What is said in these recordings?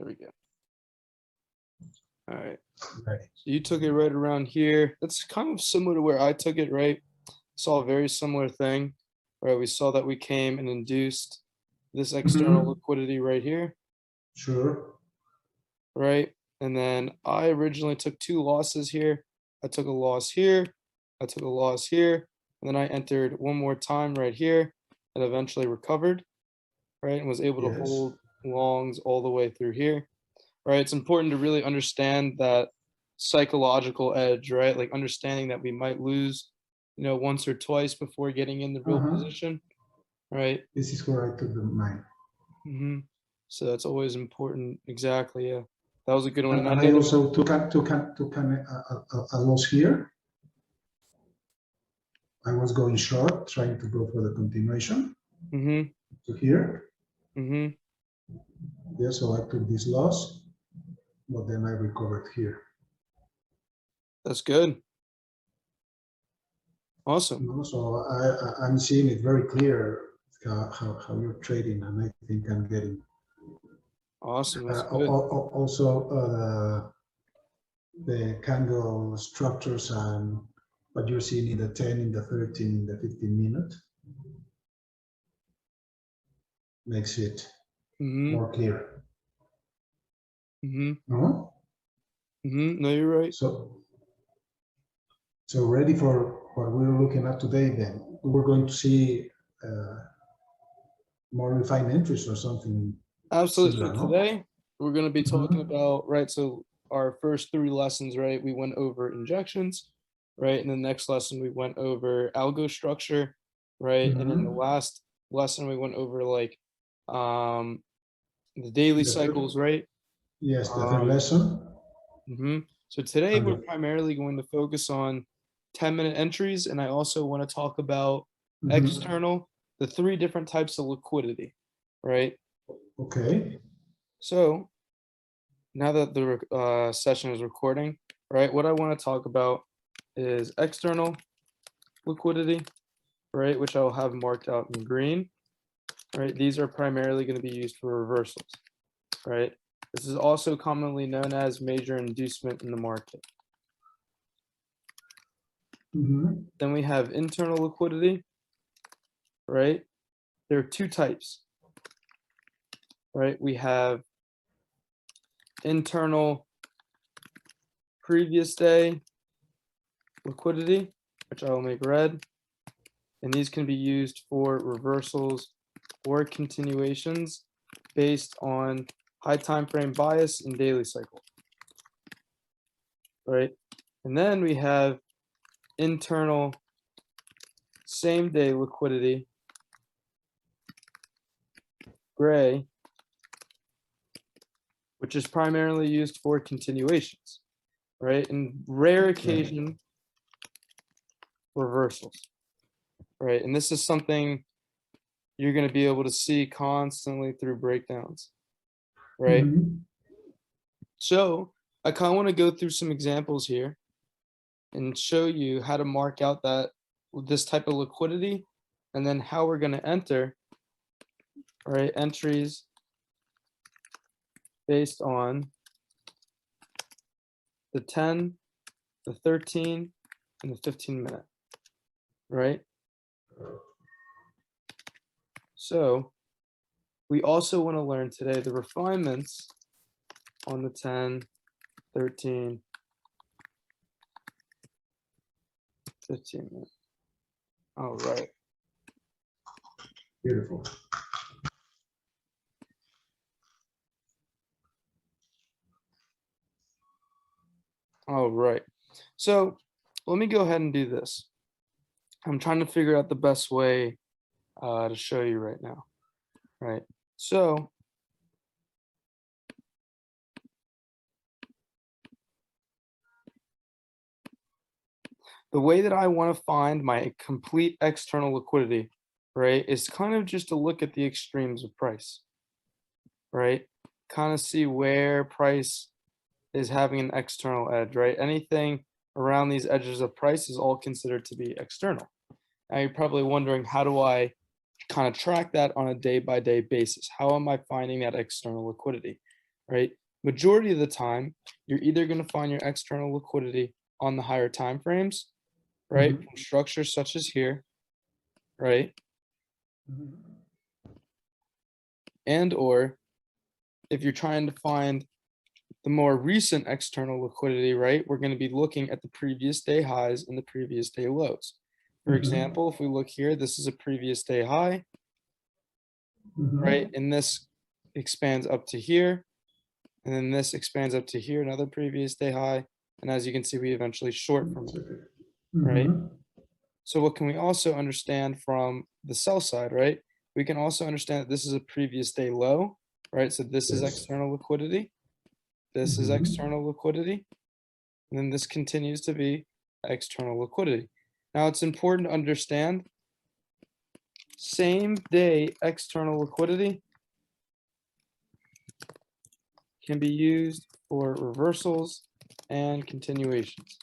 There we go. All right. Right. So you took it right around here. That's kind of similar to where I took it, right? Saw a very similar thing, right? We saw that we came and induced this external liquidity right here, Sure. right? And then I originally took 2 losses here. I took a loss here. I took a loss here. And then I entered one more time right here and eventually recovered, right? And was able to hold longs all the way through here, right? It's important to really understand that psychological edge, right? Like understanding that we might lose, you know, once or twice before getting in the real position, right? This is where I took the mine. So that's always important. Exactly. Yeah, that was a good one. And I also took a loss here. I was going short, trying to go for the continuation to here. Yeah, so I took this loss, but then I recovered here. That's good. Awesome. So I'm seeing it very clear how you're trading, and I think I'm getting. Awesome. That's good. Also, the candle structures and what you're seeing in the 10, in the 13, in the 15 minute makes it more clear. No, you're right. So ready for what we're looking at today. Then we're going to see more refined entries or something. Absolutely. Similar, so today we're going to be talking about, right, so our first 3 lessons, right, we went over injections, right, and the next lesson we went over algo structure, right, and in the last lesson we went over like the daily cycles, right? Yes, the third lesson. So today we're primarily going to focus on 10-minute entries, and I also want to talk about external, the 3 different types of liquidity, right? Okay. So now that the session is recording, right, what I want to talk about is external liquidity, right, which I will have marked out in green, right? These are primarily going to be used for reversals, right? This is also commonly known as major inducement in the market. Then we have internal liquidity, right? There are 2 types, right? We have internal previous day liquidity, which I will make red, and these can be used for reversals or continuations based on high time frame bias and daily cycle, right? And then we have internal same day liquidity, gray, which is primarily used for continuations, right? And rare occasion reversals, right? And this is something you're going to be able to see constantly through breakdowns, right? So I kind of want to go through some examples here and show you how to mark out this type of liquidity, and then how we're going to enter, right, entries based on the 10, the 13, and the 15 minute, right? So we also want to learn today the refinements on the 10, 13, 15 minute. All right. Beautiful. All right. So let me go ahead and do this. I'm trying to figure out the best way to show you right now. Right. So the way that I want to find my complete external liquidity, right, is kind of just to look at the extremes of price, right? Kind of see where price is having an external edge, right? Anything around these edges of price is all considered to be external. Now you're probably wondering, how do I kind of track that on a day-by-day basis? How am I finding that external liquidity, right? Majority of the time, you're either going to find your external liquidity on the higher time frames, right? Mhm. From structures such as here, right? And or if you're trying to find the more recent external liquidity, right, we're going to be looking at the previous day highs and the previous day lows. For example, if we look here, this is a previous day high, right? And this expands up to here. And then this expands up to here, another previous day high. And as you can see, we eventually short from it, right? So what can we also understand from the sell side, right? We can also understand that this is a previous day low, right? So this is Yes. external liquidity. This is external liquidity. And then this continues to be external liquidity. Now it's important to understand same day external liquidity can be used for reversals and continuations,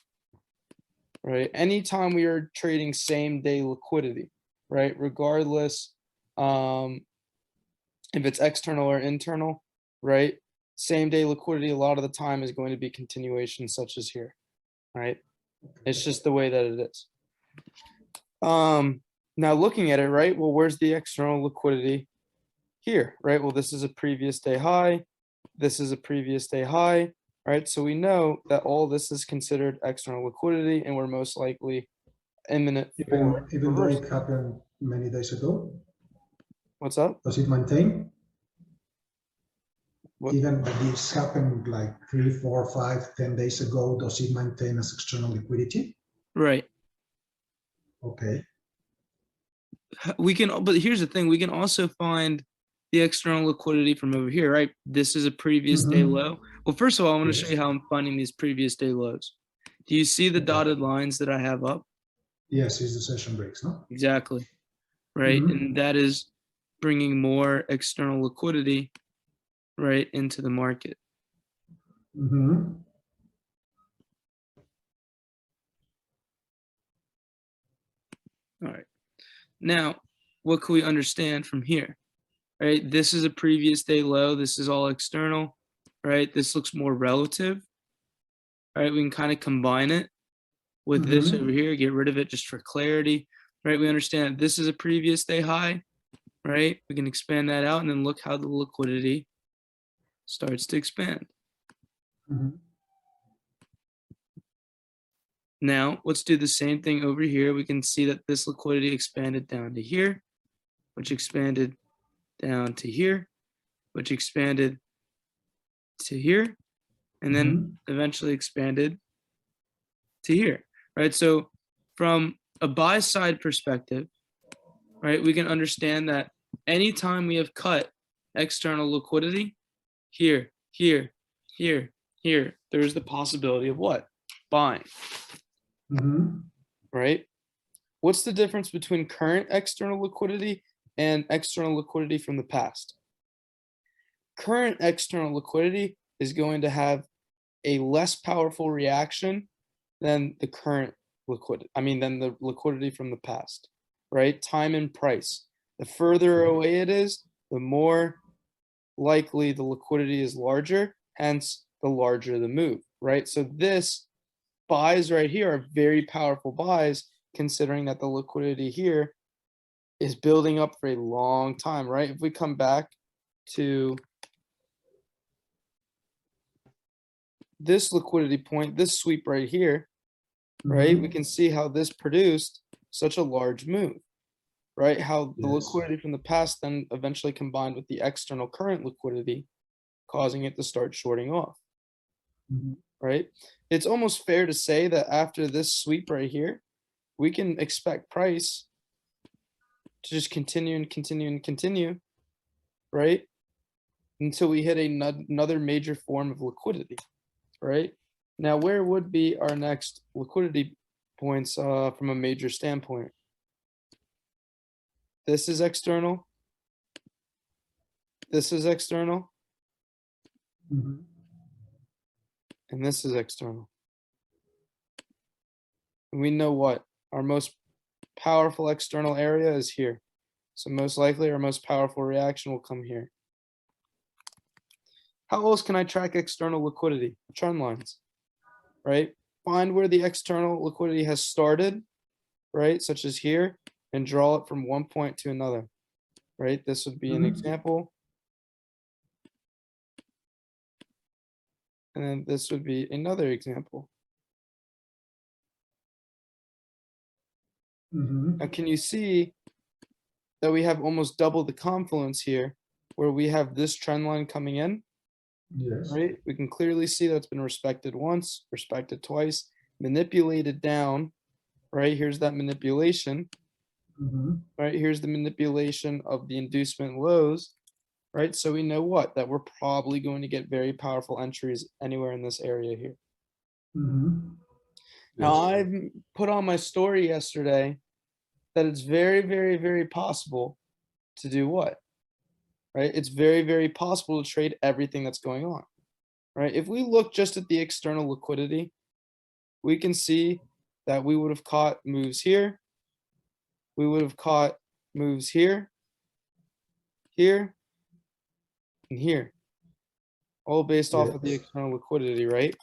right? Anytime we are trading same day liquidity, right? Regardless if it's external or internal, right? Same day liquidity a lot of the time is going to be continuation such as here, right? It's just the way that it is. Now looking at it, right? Well, where's the external liquidity here, right? Well, this is a previous day high. This is a previous day high, right? So we know that all this is considered external liquidity and we're most likely imminent for Even though reversal. it happened many days ago, What's up? does it maintain? What? Even if this happened like 3, 4, 5, 10 days ago, does it maintain as external liquidity? Right. Okay. We can, but here's the thing, we can also find the external liquidity from over here, right? This is a previous day low. Well, first of all, I want to show you how I'm finding these previous day lows. Do you see the dotted lines that I have up? Yes, it's the session breaks, no? Exactly, right? And that is bringing more external liquidity, right, into the market. All right. Now, what can we understand from here? Right? This is a previous day low. This is all external, right? This looks more relative. All right, we can kind of combine it with this over here, get rid of it just for clarity, right? We understand that this is a previous day high, right? We can expand that out and then look how the liquidity starts to expand. Now, let's do the same thing over here. We can see that this liquidity expanded down to here, which expanded down to here, which expanded to here, and then eventually expanded to here, right? So from a buy side perspective, right, we can understand that anytime we have cut external liquidity, here, here, here, here, there's the possibility of what? Buying, right? What's the difference between current external liquidity and external liquidity from the past? Current external liquidity is going to have a less powerful reaction than the current liquidity. Than the liquidity from the past, right? Time and price. The further away it is, the more likely the liquidity is larger, hence the larger the move, right? So this buys right here are very powerful buys, considering that the liquidity here is building up for a long time, right? If we come back to this liquidity point, this sweep right here, right? We can see how this produced such a large move, right? How the liquidity from the past then eventually combined with the external current liquidity, causing it to start shorting off, right? It's almost fair to say that after this sweep right here, we can expect price to just continue and continue and continue, right? Until we hit another major form of liquidity, right? Now, where would be our next liquidity points from a major standpoint? This is external. This is external. And this is external. And we know what? Our most powerful external area is here. So most likely our most powerful reaction will come here. How else can I track external liquidity? Trend lines, right? Find where the external liquidity has started, right? Such as here, and draw it from one point to another, right? This would be an example. And then this would be another example. Now, can you see that we have almost double the confluence here, where we have this trend line coming in? Yes. Right? We can clearly see that it's been respected once, respected twice, manipulated down, right? Here's that manipulation, right? Here's the manipulation of the inducement lows, right? So we know what? That we're probably going to get very powerful entries anywhere in this area here. Now, I've put on my story yesterday that it's very, very, very possible to do what? Right? It's very, very possible to trade everything that's going on. Right? If we look just at the external liquidity, we can see that we would have caught moves here. We would have caught moves here, here, and here. All based off of the external liquidity, right?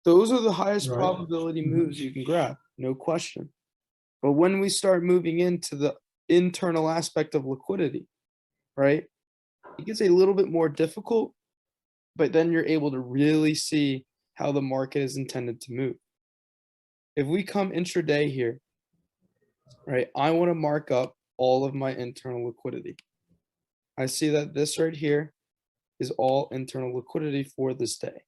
Those are the highest probability moves you can grab, no question. But when we start moving into the internal aspect of liquidity, right, it gets a little bit more difficult, but then you're able to really see how the market is intended to move. If we come intraday here, right, I want to mark up all of my internal liquidity. I see that this right here is all internal liquidity for this day.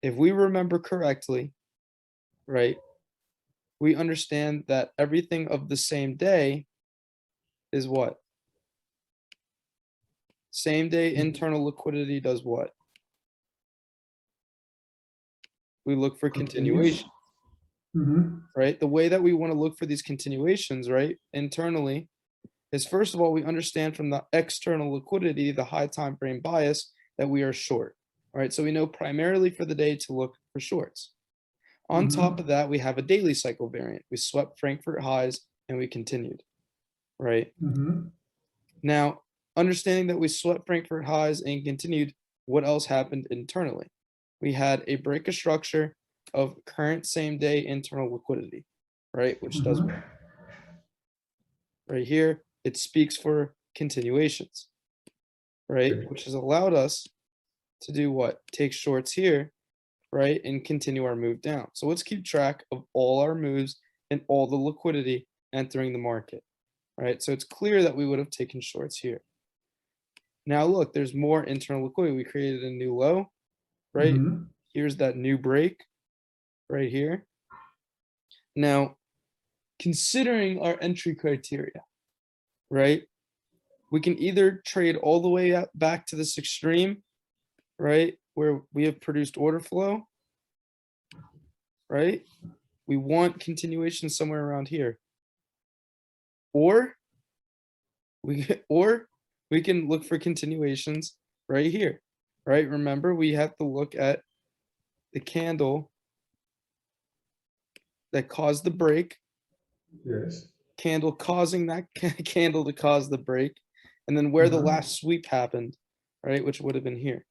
If we remember correctly, right, we understand that everything of the same day is what? Same day internal liquidity does what? We look for continuation, right? The way that we want to look for these continuations, right, internally, is first of all, we understand from the external liquidity, the high time frame bias, that we are short, right? So we know primarily for the day to look for shorts. On top of that, we have a daily cycle variant. We swept Frankfurt highs and we continued, right? Now, understanding that we swept Frankfurt highs and continued, what else happened internally? We had a break of structure of current same day internal liquidity, right? Which does right here, it speaks for continuations, right? Which has allowed us to do what? Take shorts here, right? And continue our move down. So let's keep track of all our moves and all the liquidity entering the market, right? So it's clear that we would have taken shorts here. Now look, there's more internal liquidity. We created a new low, right? Here's that new break right here. Now, considering our entry criteria, right? We can either trade all the way up back to this extreme, right? Where we have produced order flow, right? We want continuation somewhere around here. Or we can look for continuations right here, right? Remember, we have to look at the candle that caused the break. Yes. Candle causing that candle to cause the break, and then where the last sweep happened, right? Which would have been here,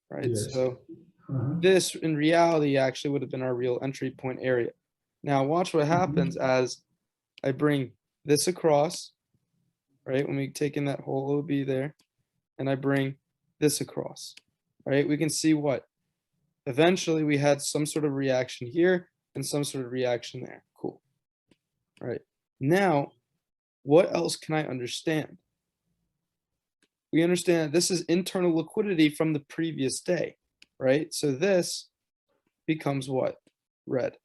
right? So this in reality actually would have been our real entry point area. Now watch what happens as I bring this across, right? When we take in that whole OB there, and I bring this across, right? We can see what? Eventually we had some sort of reaction here and some sort of reaction there. Cool. Right. Now, what else can I understand? We understand that this is internal liquidity from the previous day, right? So this becomes what? Red,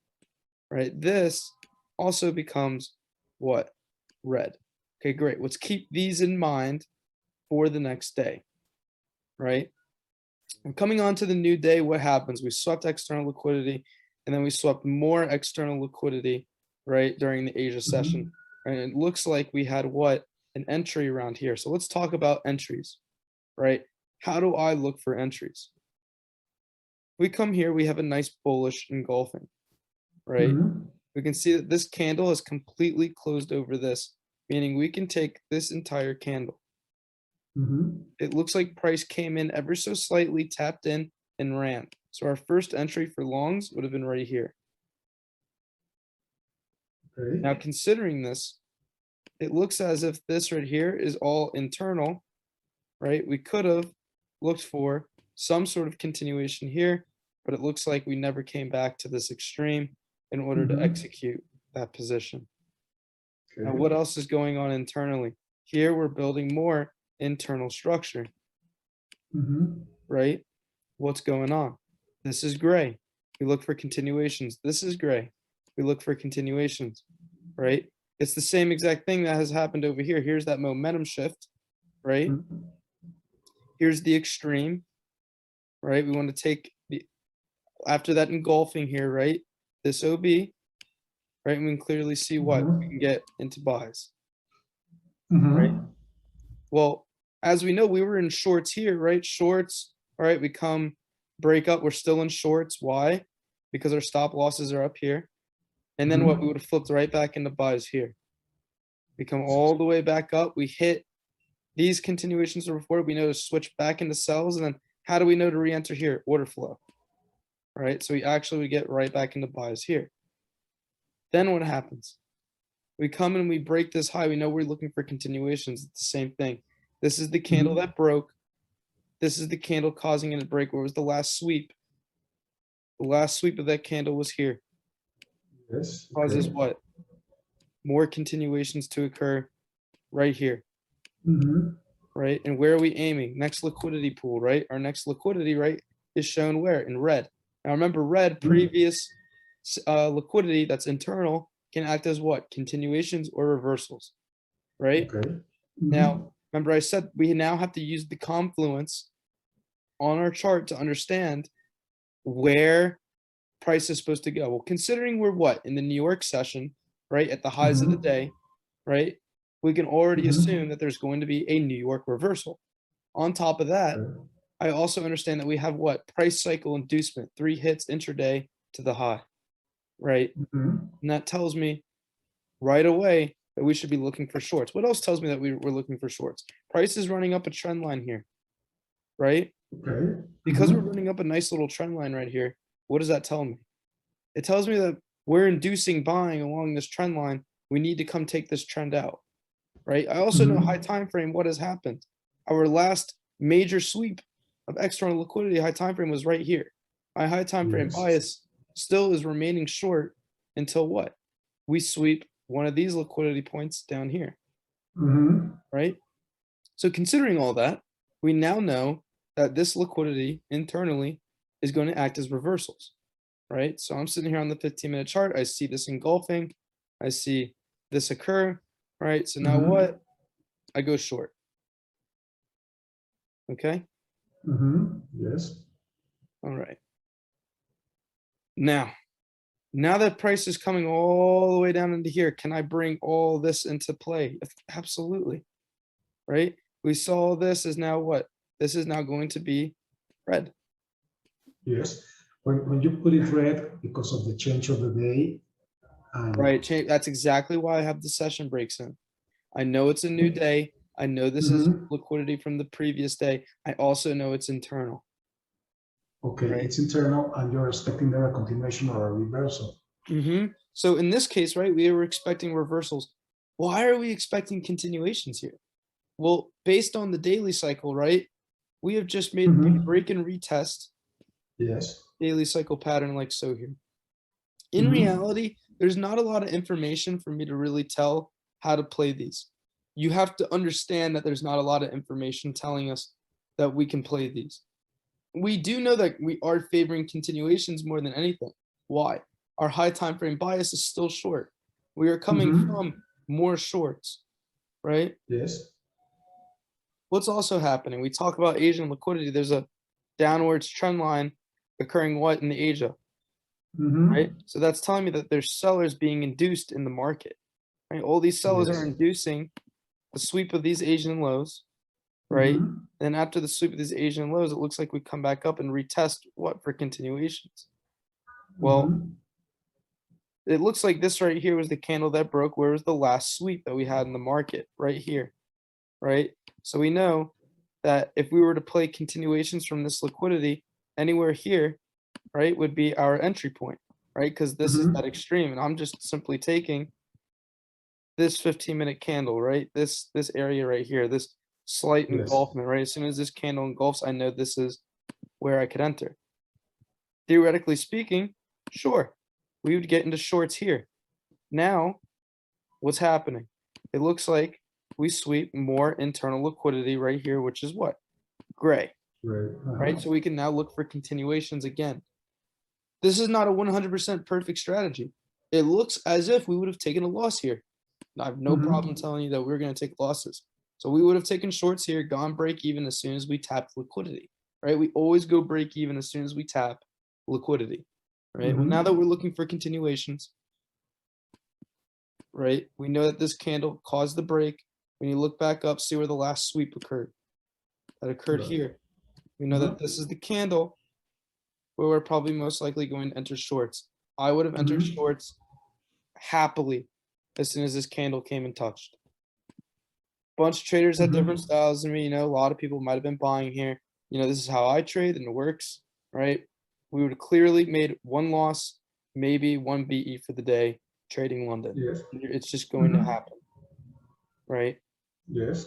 right? This also becomes what? Red. Okay, great. Let's keep these in mind for the next day, right? And coming on to the new day, what happens? We swept external liquidity, and then we swept more external liquidity, right, during the Asia session. And it looks like we had what? An entry around here. So let's talk about entries, right? How do I look for entries? We come here, we have a nice bullish engulfing, right? We can see that this candle is completely closed over this, meaning we can take this entire candle, It looks like price came in ever so slightly, tapped in, and ran. So our first entry for longs would have been right here. Okay. Now, considering this, it looks as if this right here is all internal, right? We could have looked for some sort of continuation here, but it looks like we never came back to this extreme in order to execute that position. Okay. Now, what else is going on internally? Here, we're building more internal structure, right? What's going on? This is gray. We look for continuations. This is gray. We look for continuations, right? It's the same exact thing that has happened over here. Here's that momentum shift, right? Here's the extreme, right? We want to take the, after that engulfing here, right? This OB, right? And we can clearly see what we can get into buys, right? Well, as we know, we were in shorts here, right? Shorts, all right, we come break up. We're still in shorts. Why? Because our stop losses are up here. And then what? We would have flipped right back into buys here. We come all the way back up. We hit these continuations from before. We know to switch back into sells. And then how do we know to re-enter here? Order flow, right? So we actually would get right back into buys here. Then what happens? We come and we break this high. We know we're looking for continuations. It's the same thing. This is the candle that broke. This is the candle causing it to break. Where was the last sweep? The last sweep of that candle was here. Yes. Causes what? More continuations to occur right here. Right? And where are we aiming? Next liquidity pool, right? Our next liquidity, right, is shown where? In red. Now remember, red, previous liquidity that's internal can act as what? Continuations or reversals, right? Okay. Now, remember I said we now have to use the confluence on our chart to understand where price is supposed to go. Well, considering we're what? In the New York session, right? At the highs of the day, right? We can already assume that there's going to be a New York reversal. On top of that, I also understand that we have what? Price cycle inducement, 3 hits intraday to the high, right? And that tells me right away that we should be looking for shorts. What else tells me that we're looking for shorts? Price is running up a trend line here, right? Okay. Because we're running up a nice little trend line right here, what does that tell me? It tells me that we're inducing buying along this trend line. We need to come take this trend out, right? I also know high time frame what has happened. Our last major sweep of external liquidity high time frame was right here. My high time frame bias still is remaining short until what? We sweep one of these liquidity points down here, right? So considering all that, we now know that this liquidity internally is going to act as reversals, right? So I'm sitting here on the 15-minute chart. I see this engulfing. I see this occur, right? So now what? I go short. Okay? Yes. All right. Now that price is coming all the way down into here, can I bring all this into play? Absolutely, right? We saw this is now what? This is now going to be red. Yes. When you put it red because of the change of the day. Right, that's exactly why I have the session breaks in. I know it's a new day. I know this is liquidity from the previous day. I also know it's internal. Okay, right? It's internal and you're expecting there a continuation or a reversal. So in this case, right, we were expecting reversals. Why are we expecting continuations here? Well, based on the daily cycle, right, we have just made break and retest Yes. daily cycle pattern like so here. In reality, there's not a lot of information for me to really tell how to play these. You have to understand that there's not a lot of information telling us that we can play these. We do know that we are favoring continuations more than anything. Why? Our high time frame bias is still short. We are coming from more shorts, right? Yes. What's also happening? We talk about Asian liquidity. There's a downwards trend line occurring what in the Asia, right? So that's telling me that there's sellers being induced in the market, right? All these sellers are inducing the sweep of these Asian lows, right? And after the sweep of these Asian lows, it looks like we come back up and retest what for continuations. Well, it looks like this right here was the candle that broke. Where was the last sweep that we had in the market? Right here, right? So we know that if we were to play continuations from this liquidity anywhere here, right, would be our entry point, right? Because this is that extreme, and I'm just simply taking this 15-minute candle, right? This area right here, this slight Yes. engulfment, right? As soon as this candle engulfs, I know this is where I could enter. Theoretically speaking, sure, we would get into shorts here. Now, what's happening? It looks like we sweep more internal liquidity right here, which is what? Gray, Right. right? So we can now look for continuations again. This is not a 100% perfect strategy. It looks as if we would have taken a loss here. I have no problem telling you that we're going to take losses. So we would have taken shorts here, gone break even as soon as we tapped liquidity, right? We always go break even as soon as we tap liquidity, right? Well, now that we're looking for continuations, right? We know that this candle caused the break. When you look back up, see where the last sweep occurred. That occurred Right. here. We know that this is the candle where we're probably most likely going to enter shorts. I would have entered shorts happily as soon as this candle came and touched. Bunch of traders had different styles than me. You know, a lot of people might have been buying here. You know, this is how I trade and it works, right? We would have clearly made one loss, maybe one BE for the day trading London. Yes. It's just going to happen, right? Yes.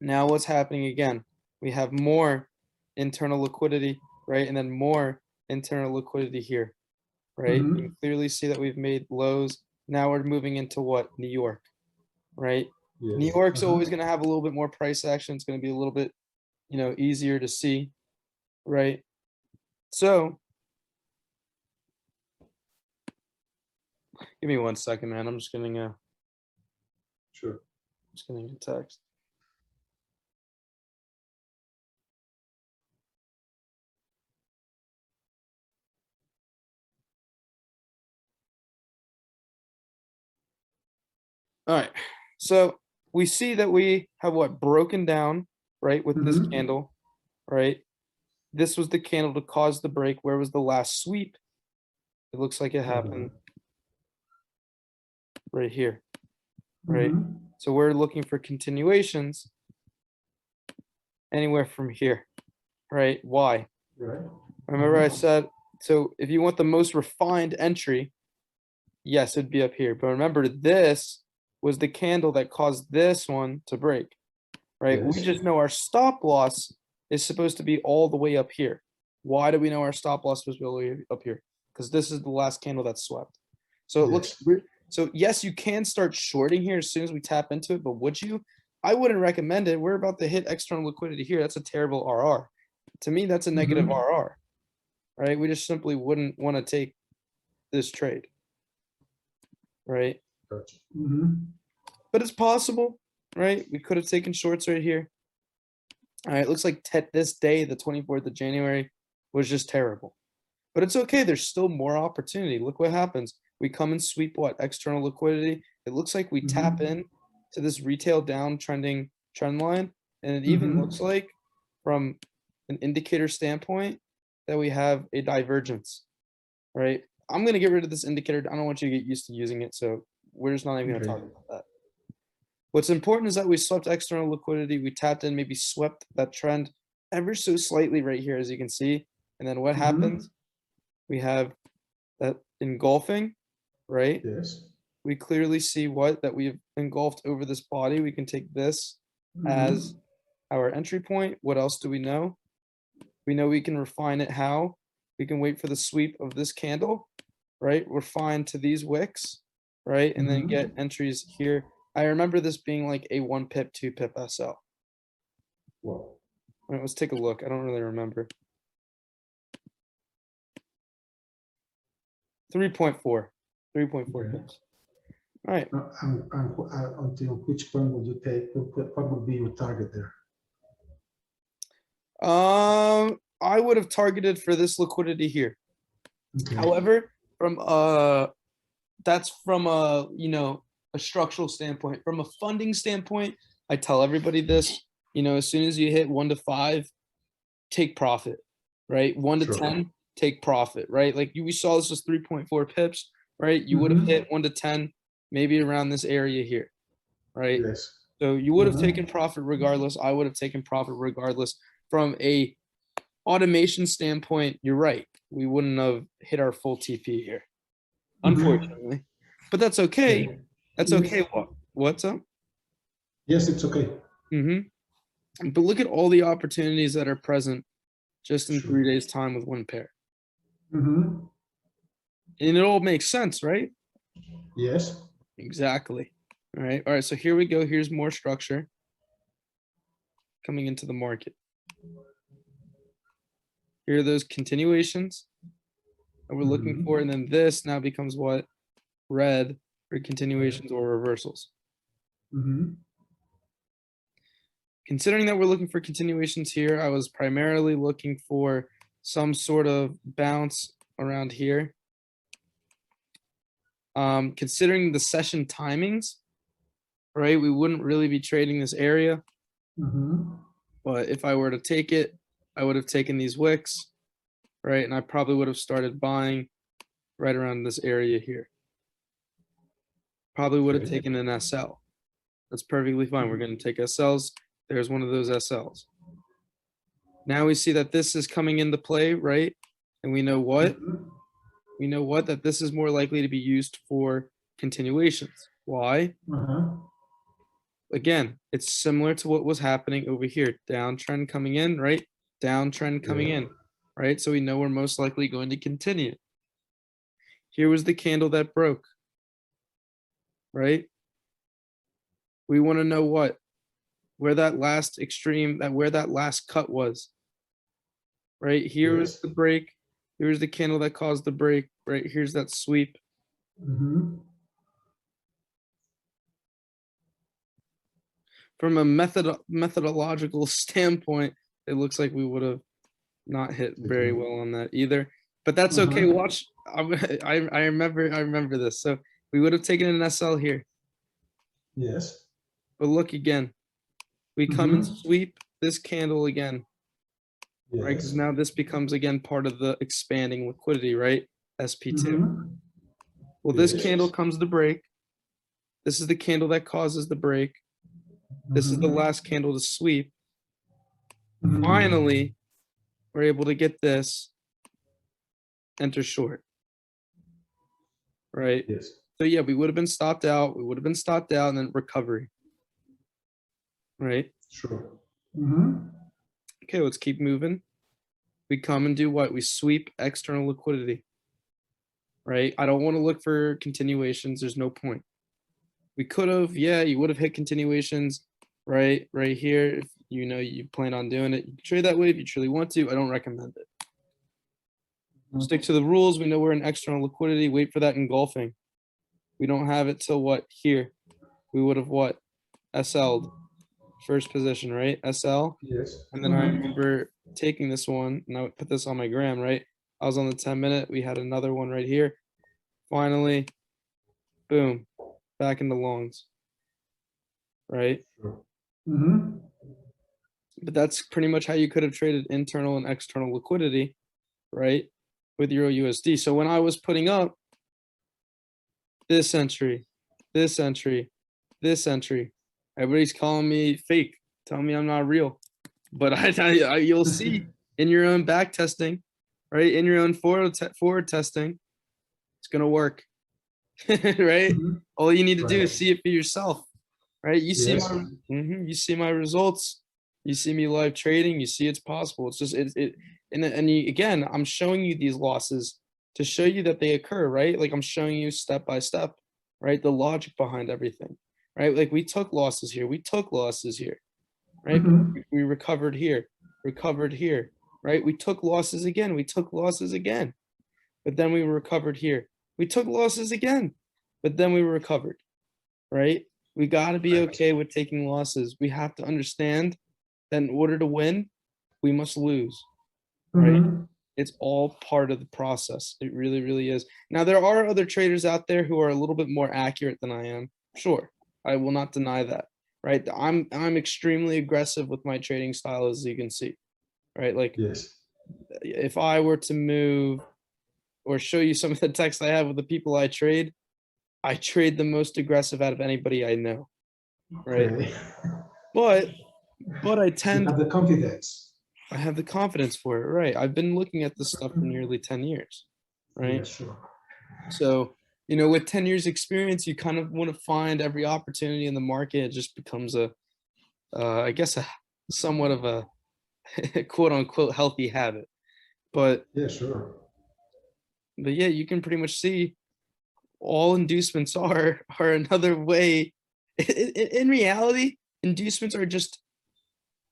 Now what's happening again? We have more internal liquidity, right? And then more internal liquidity here, right? You can clearly see that we've made lows. Now we're moving into what? New York, right? Yes. New York's always going to have a little bit more price action. It's going to be a little bit, you know, easier to see, right? So give me 1 second, man. I'm just getting a Sure. text. All right. So we see that we have what broken down, right, with this candle, right? This was the candle to cause the break. Where was the last sweep? It looks like it happened right here, right? So we're looking for continuations anywhere from here, right? Why? Right. Remember I said, so if you want the most refined entry, yes, it'd be up here. But remember, this was the candle that caused this one to break, right? We Yes. just know our stop loss is supposed to be all the way up here. Why do we know our stop loss was all the way up here? Because this is the last candle that swept. So it looks so yes, you can start shorting here as soon as we tap into it, but would you? I wouldn't recommend it. We're about to hit external liquidity here. That's a terrible RR. To me, that's a negative RR, right? We just simply wouldn't want to take this trade, right? Gotcha. But it's possible, right? We could have taken shorts right here. All right, it looks like this day, the 24th of January, was just terrible. But it's okay. There's still more opportunity. Look what happens. We come and sweep what? External liquidity. It looks like we tap in to this retail downtrending trend line. And it even looks like from an indicator standpoint that we have a divergence, right? I'm going to get rid of this indicator. I don't want you to get used to using it. So we're just not even going to talk about that. What's important is that we swept external liquidity. We tapped in, maybe swept that trend ever so slightly right here, as you can see. And then what happens? We have that engulfing, right? Yes. We clearly see what? That we've engulfed over this body. We can take this as our entry point. What else do we know? We know we can refine it how? We can wait for the sweep of this candle, right? Refine to these wicks, right? And then get entries here. I remember this being like a 1 pip, 2 pip SL. Wow. All right, let's take a look. I don't really remember. 3.4 pips. All right. Until which point would you take? What would be your target there? I would have targeted for this liquidity here. Okay. However, from that's from a, you know, a structural standpoint. From a funding standpoint, I tell everybody this, you know, as soon as you hit 1 to 5, take profit, right? 1 to 10, take profit, right? Like we saw this was 3.4 pips, right? You would have hit 1 to 10, maybe around this area here, right? Yes. So you would have taken profit regardless. I would have taken profit regardless. From a automation standpoint, you're right. We wouldn't have hit our full TP here, unfortunately. But that's okay. Okay. That's okay. What's up? Yes, it's okay. But look at all the opportunities that are present just in Sure. 3 days' time with one pair. Mm-hmm. And it all makes sense, right? Yes. Exactly. All right. All right. So here we go. Here's more structure coming into the market. Here are those continuations that we're looking for. And then this now becomes what? Red for continuations or reversals. Considering that we're looking for continuations here, I was primarily looking for some sort of bounce around here. Considering the session timings, right, we wouldn't really be trading this area. But if I were to take it, I would have taken these wicks, right? And I probably would have started buying right around this area here. Probably would have taken an SL. That's perfectly fine. We're going to take SLs. There's one of those SLs. Now we see that this is coming into play, right? And we know what? We know what? That this is more likely to be used for continuations. Why? Again, it's similar to what was happening over here. Downtrend coming in, right? Downtrend coming in, right? So we know we're most likely going to continue. Here was the candle that broke, right? We want to know what? Where that last extreme, where that last cut was, right? Here was the break. Here's the candle that caused the break, right? Here's that sweep. From a methodological standpoint, it looks like we would have not hit very well on that either. But that's okay. Watch. I remember this. So we would have taken an SL here. Yes. But look again. We come and sweep this candle again. Right? Because now this becomes again part of the expanding liquidity, right? SP2. Well, this candle comes to break. This is the candle that causes the break. This is the last candle to sweep. Finally, we're able to get this, enter short. Right? Yes. So yeah, we would have been stopped out. We would have been stopped out and then recovery. Right? Sure. Okay, let's keep moving. We come and do what? We sweep external liquidity. Right? I don't want to look for continuations. There's no point. We could have, yeah, you would have hit continuations right here. If you know you plan on doing it, you can trade that way if you truly want to. I don't recommend it. Stick to the rules. We know we're in external liquidity. Wait for that engulfing. We don't have it till what? Here. We would have what? SL'd. First position, right? SL. Yes. And then I remember taking this one, and I would put this on my gram, right? I was on the 10-minute. We had another one right here. Finally, boom, back into longs, right? But that's pretty much how you could have traded internal and external liquidity, right? With Euro USD. So when I was putting up this entry, this entry, this entry, everybody's calling me fake, telling me I'm not real. But I tell you, you'll see in your own back testing, right? In your own forward testing, it's gonna work, right? All you need to do is see it for yourself, right? You see my, you see my results, you see me live trading, you see it's possible. It's just again, I'm showing you these losses to show you that they occur, right? Like I'm showing you step by step, right? The logic behind everything, right? Like we took losses here, right? We recovered here, right? We took losses again, but then we recovered here. We took losses again, but then we recovered, right? We got to be okay with taking losses. We have to understand that in order to win, we must lose, right? It's all part of the process. It really, really is. Now, there are other traders out there who are a little bit more accurate than I am. Sure, I will not deny that, right? I'm extremely aggressive with my trading style, as you can see, right? Like, if I were to move or show you some of the text I have with the people I trade the most aggressive out of anybody I know, right? Okay. But I You tend, have the confidence. I have the confidence for it, right? I've been looking at this stuff for nearly 10 years, right? Yeah, sure. So, you know, with 10 years experience, you kind of want to find every opportunity in the market. It just becomes a, I guess, a somewhat of a quote unquote healthy habit. But Yeah, sure. yeah, you can pretty much see all inducements are another way. In reality, inducements are just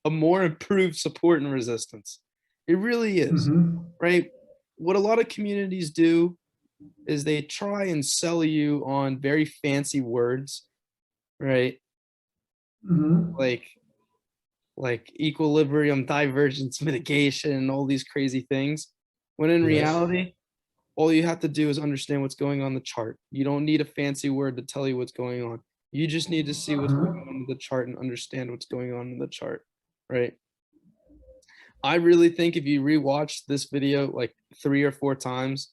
a more improved support and resistance. It really is, Mm-hmm. right? What a lot of communities do is they try and sell you on very fancy words, right? Mm-hmm. Like equilibrium, divergence, mitigation, and all these crazy things. When in Yes. reality, all you have to do is understand what's going on the chart. You don't need a fancy word to tell you what's going on. You just need to see what's going on in the chart and understand what's going on in the chart, right? I really think if you rewatch this video like 3 or 4 times,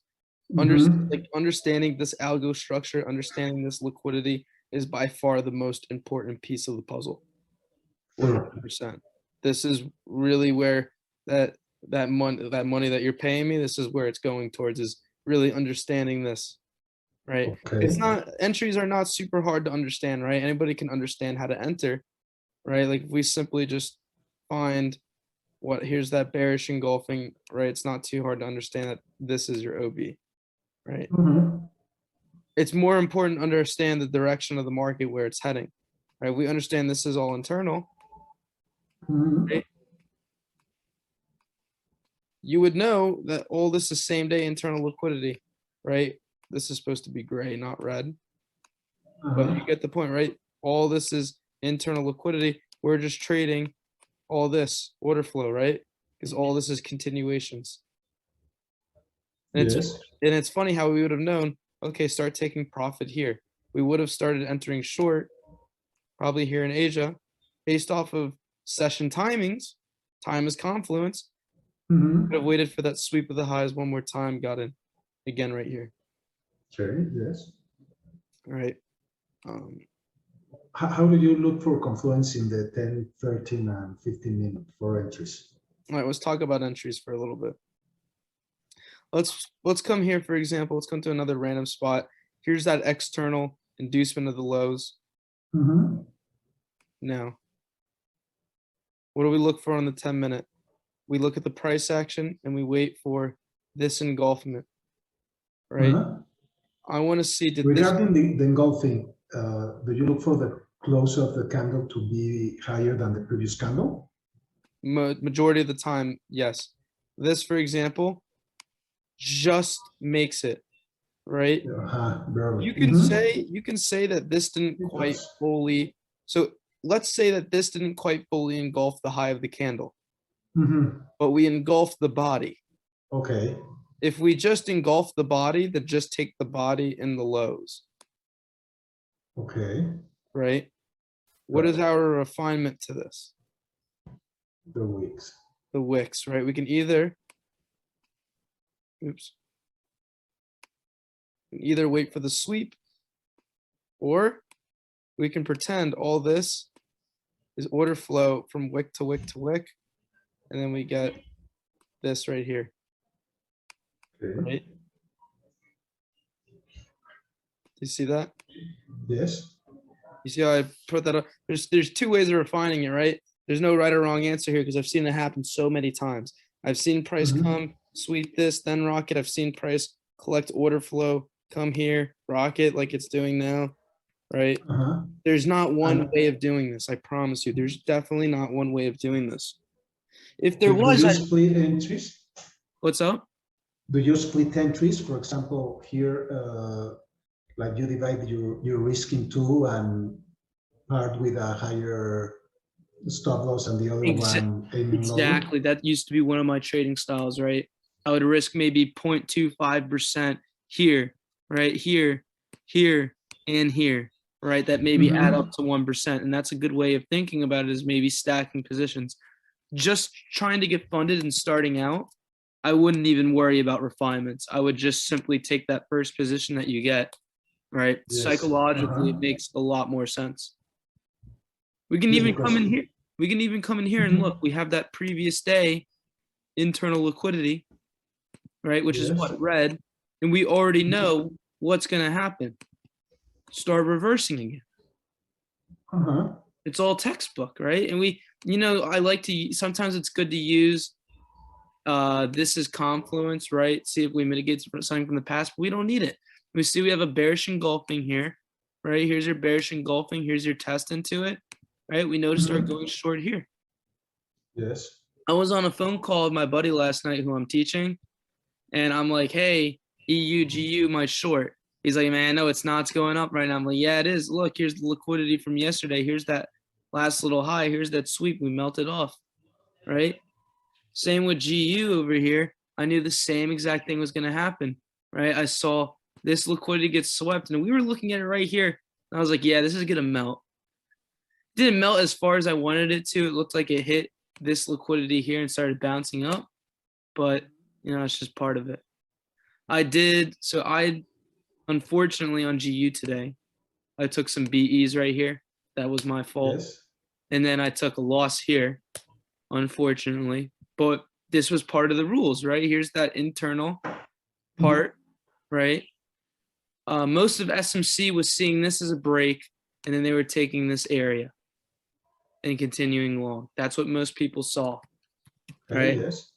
understanding this algo structure, understanding this liquidity is by far the most important piece of the puzzle. 100%. This is really where that money that you're paying me, this is where it's going towards, is really understanding this, right? Okay. It's not, entries are not super hard to understand, right? Anybody can understand how to enter, right? Like if we simply just find here's that bearish engulfing, right? It's not too hard to understand that this is your OB, right? Mm-hmm. It's more important to understand the direction of the market, where it's heading, right? We understand this is all internal, Mm-hmm. right? You would know that all this is same day internal liquidity, right? This is supposed to be gray, not red. But you get the point, right? All this is internal liquidity. We're just trading all this order flow, right? Because all this is continuations. And Yes. it's funny how we would have known, okay, start taking profit here. We would have started entering short, probably here in Asia, based off of session timings. Time is confluence. Mm-hmm. Could have waited for that sweep of the highs one more time, got in again right here. Okay, yes. All right. How do you look for confluence in the 10, 13, and 15 minute for entries? All right, let's talk about entries for a little bit. Let's come here, for example. Let's come to another random spot. Here's that external inducement of the lows. Mm-hmm. Now, what do we look for on the 10-minute? We look at the price action and we wait for this engulfment, right? I want to see, regarding the engulfing, do you look for the close of the candle to be higher than the previous candle? Majority of the time, yes. This, for example, just makes it, right? Barely. You can say that this didn't quite fully. So let's say that this didn't quite fully engulf the high of the candle, but we engulfed the body. Okay. If we just engulf the body, then just take the body in the lows. Okay. Right? What is our refinement to this? The wicks. The wicks, right? We can either, either wait for the sweep, or we can pretend all this is order flow from wick to wick to wick, and then we get this right here. Okay. Right? Do you see that? Yes. You see how I put that up? There's 2 ways of refining it, right? There's no right or wrong answer here, because I've seen it happen so many times. I've seen price come, sweep this, then rocket. I've seen price collect order flow, come here, rocket like it's doing now, right? There's not one way of doing this. I promise you, there's definitely not one way of doing this. If there was, do you split entries? What's up? Do you split entries? For example, here, like you divide your risk in 2 and part with a higher stop loss and the other one aiming exactly lower? That used to be one of my trading styles, right? I would risk maybe 0.25% here, right here, and here, right? That maybe add up to 1%. And that's a good way of thinking about it, is maybe stacking positions. Just trying to get funded and starting out, I wouldn't even worry about refinements. I would just simply take that first position that you get, right? Yes. Psychologically, it makes a lot more sense. We can Yes, even because- come in here. We can even come in here and look. We have that previous day internal liquidity, right? Which is Yes. what, red. And we already know what's going to happen. Start reversing again. Uh-huh. It's all textbook, right? And we, I like to, sometimes it's good to use, this is confluence, right? See if we mitigate something from the past, but we don't need it. We see we have a bearish engulfing here, right? Here's your bearish engulfing. Here's your test into it, right? We noticed our going short here. Yes. I was on a phone call with my buddy last night who I'm teaching, and I'm like, hey, EU, GU, my short. He's like, man, no, it's not. It's going up right now. I'm like, yeah, it is. Look, here's the liquidity from yesterday. Here's that last little high. Here's that sweep. We melted off, right? Same with GU over here. I knew the same exact thing was going to happen, right? I saw this liquidity get swept, and we were looking at it right here. And I was like, yeah, this is going to melt. It didn't melt as far as I wanted it to. It looked like it hit this liquidity here and started bouncing up, but, it's just part of it. Unfortunately, on GU today, I took some BEs right here. That was my fault. Yes. And then I took a loss here, unfortunately. But this was part of the rules, right? Here's that internal part, right? Most of SMC was seeing this as a break, and then they were taking this area and continuing long. That's what most people saw, right? Yes.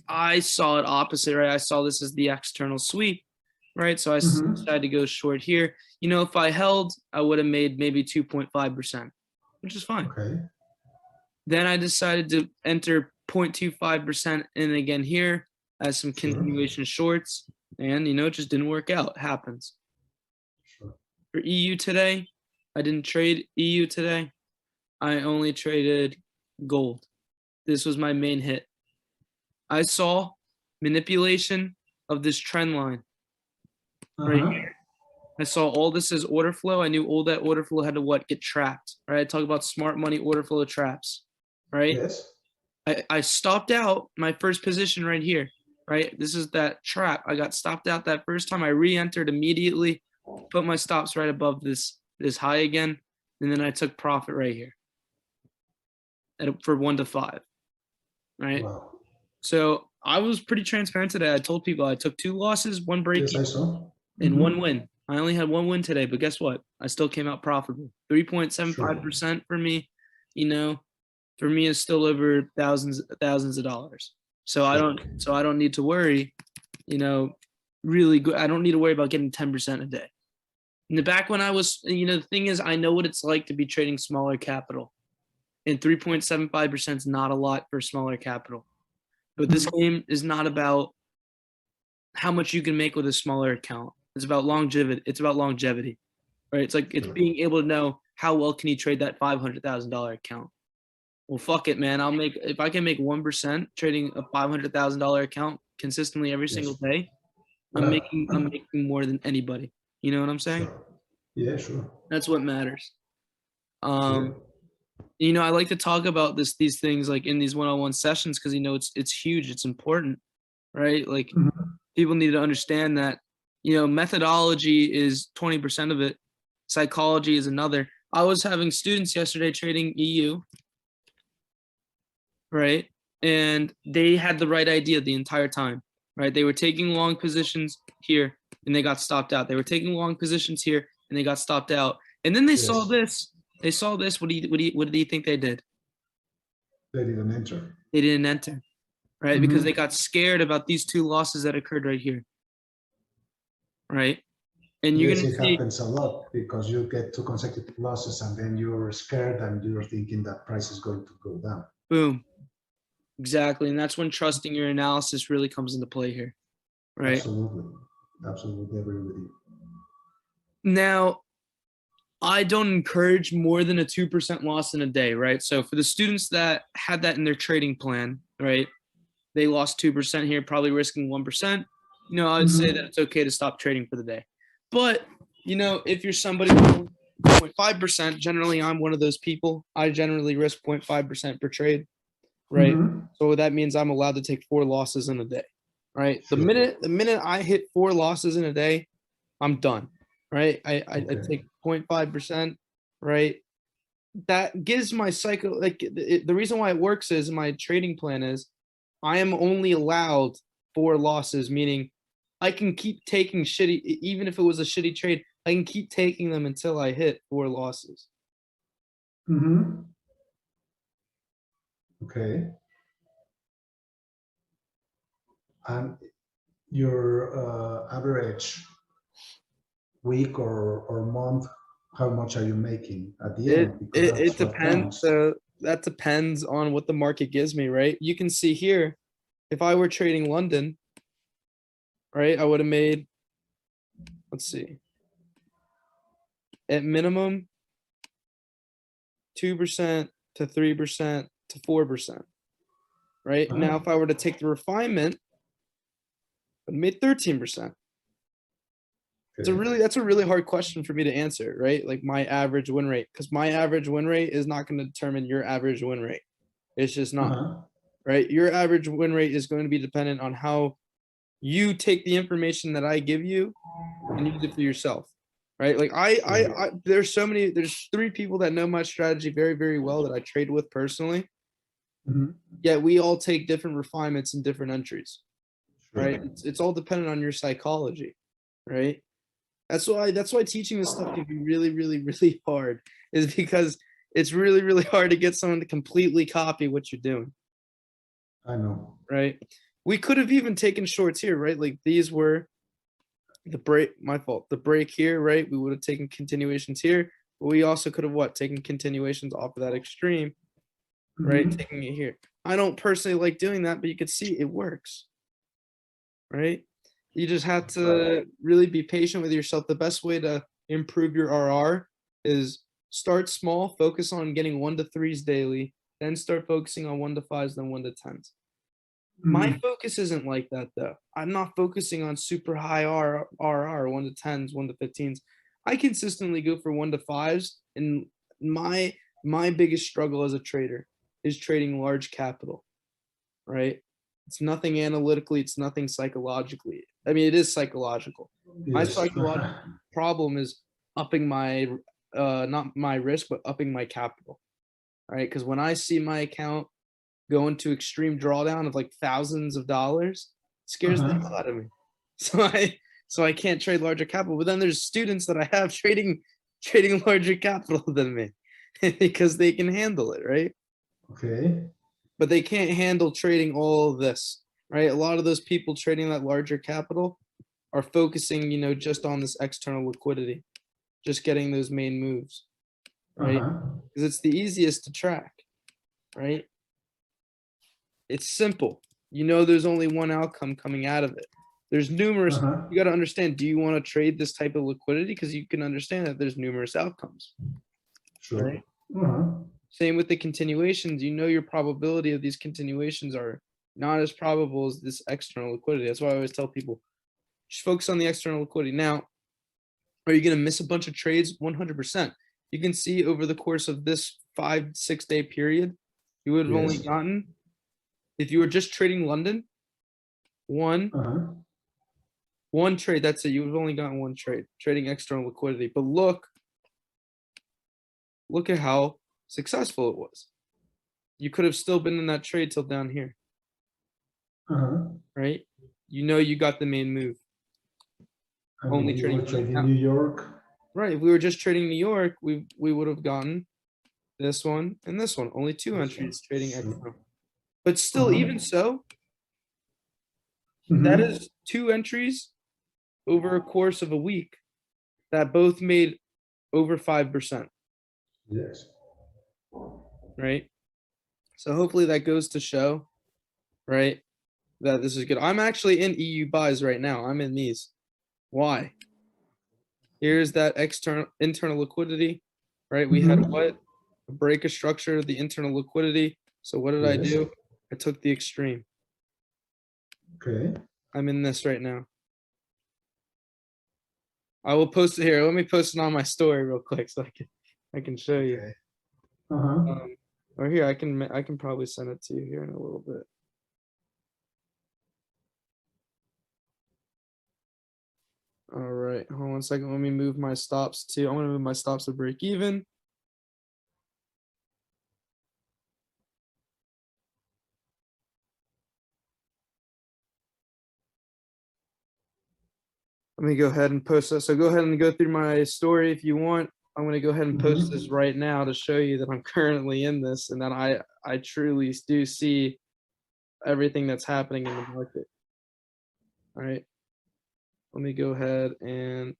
I saw it opposite, right? I saw this as the external sweep, right? So I decided to go short here. If I held, I would have made maybe 2.5%, which is fine. Okay. Then I decided to enter 0.25% in again here as some continuation shorts, and it just didn't work out. It happens. Sure. For EU today, I didn't trade EU today. I only traded gold. This was my main hit. I saw manipulation of this trend line right here. I saw all this as order flow. I knew all that order flow had to get trapped, right? I talk about smart money order flow traps, right? Yes. I stopped out my first position right here, right? This is that trap. I got stopped out that first time. I re-entered immediately, put my stops right above this high again, and then I took profit right here for 1 to 5, right? Wow. So I was pretty transparent today. I told people I took 2 losses, 1 break, Yes, I saw. and 1 win. I only had 1 win today, but guess what? I still came out profitable. 3.75% for me, for me is still over thousands of dollars. So I don't need to worry, really good. I don't need to worry about getting 10% a day. In the back when I was, the thing is, I know what it's like to be trading smaller capital, and 3.75% is not a lot for smaller capital. But this game is not about how much you can make with a smaller account. It's about longevity. Right? It's like it's being able to know how well can you trade that $500,000 account. Well, fuck it, man. If I can make 1% trading a $500,000 account consistently every single day, I'm making more than anybody. You know what I'm saying? Sure. Yeah, sure. That's what matters. I like to talk about these things like in these one-on-one sessions because it's huge, it's important, right? Like people need to understand that methodology is 20% of it, psychology is another. I was having students yesterday trading EU, right? And they had the right idea the entire time, right? They were taking long positions here and they got stopped out. They were taking long positions here and they got stopped out. And then they saw this. They saw this. What do you think they did? They didn't enter. They didn't enter, right? Because they got scared about these 2 losses that occurred right here, right? And you're gonna see, it happens a lot because you get 2 consecutive losses and then you're scared and you're thinking that price is going to go down. Boom. Exactly. And that's when trusting your analysis really comes into play here, right? Absolutely agree with you. Now, I don't encourage more than a 2% loss in a day, right? So for the students that had that in their trading plan, right, they lost 2% here, probably risking 1%. I would say that it's okay to stop trading for the day. But, if you're somebody with 0.5%, generally I'm one of those people. I generally risk 0.5% per trade, right? So that means I'm allowed to take 4 losses in a day, right? Sure. The minute I hit 4 losses in a day, I'm done, right? I take 0.5%, right? that gives my psycho, like the reason why it works is my trading plan is I am only allowed 4 losses, meaning I can keep taking shitty, even if it was a shitty trade, I can keep taking them until I hit 4 losses. Mm-hmm. Okay. And your average week or month, how much are you making at the end? Because It that's what depends. counts. That depends on what the market gives me, right? You can see here, if I were trading London, right, I would have made, let's see, at minimum 2% to 3% to 4%. Right now, if I were to take the refinement, I made 13%. Okay. That's a really hard question for me to answer, right? Like my average win rate, because my average win rate is not going to determine your average win rate. It's just not, right? Your average win rate is going to be dependent on how you take the information that I give you and use it for yourself, right? Like there's 3 people that know my strategy very, very well that I trade with personally. Yet we all take different refinements and different entries, right? It's all dependent on your psychology, right? That's why teaching this stuff can be really, really, really hard, is because it's really, really hard to get someone to completely copy what you're doing. I know. Right? We could have even taken shorts here, right? Like these were the break, my fault. The break here, right? We would have taken continuations here, but we also could have taken continuations off of that extreme, right? Taking it here. I don't personally like doing that, but you can see it works, right? You just have to really be patient with yourself. The best way to improve your RR is start small, focus on getting 1 to 3s daily, then start focusing on 1 to 5s, then 1 to 10s. My focus isn't like that though. I'm not focusing on super high RR, 1 to 10s, 1 to 15s. I consistently go for 1 to 5s, and my biggest struggle as a trader is trading large capital, right? It's nothing analytically, it's nothing psychologically. I mean, it is psychological. My psychological problem is upping my not my risk, but upping my capital, right? Because when I see my account go into extreme drawdown of like thousands of dollars, it scares the hell out of me. So I can't trade larger capital. But then there's students that I have trading larger capital than me because they can handle it, right? Okay. But they can't handle trading all of this, right? A lot of those people trading that larger capital are focusing, just on this external liquidity, just getting those main moves, right? Because it's the easiest to track, right? It's simple. There's only one outcome coming out of it. There's numerous, you got to understand, do you want to trade this type of liquidity? Because you can understand that there's numerous outcomes. Sure. Right? Same with the continuations. Your probability of these continuations are not as probable as this external liquidity. That's why I always tell people, just focus on the external liquidity. Now, are you going to miss a bunch of trades? 100%. You can see over the course of this 5-6 day period, you would have only gotten, if you were just trading London, one trade. That's it. You would have only gotten one trade, trading external liquidity. But look at how successful it was. You could have still been in that trade till down here, right? You got the main move. Only trading New York. Right. If we were just trading New York, we would have gotten this one and this one. Only 2 entries trading external. But still, even so, that is 2 entries over a course of a week that both made over 5%. Yes. Right. So hopefully that goes to show, right, that this is good. I'm actually in EU buys right now. I'm in these. Why? Here's that internal liquidity, right? We had what? A break of structure of the internal liquidity. So what did I do? I took the extreme. Okay. I'm in this right now. I will post it here. Let me post it on my story real quick so I can show you. Or here, I can probably send it to you here in a little bit. All right, hold on 1 second. Let me move my stops to, I'm gonna move my stops to break even. Let me go ahead and post this. So go ahead and go through my story if you want. I'm going to go ahead and post this right now to show you that I'm currently in this and that I truly do see everything that's happening in the market. All right. Let me go ahead and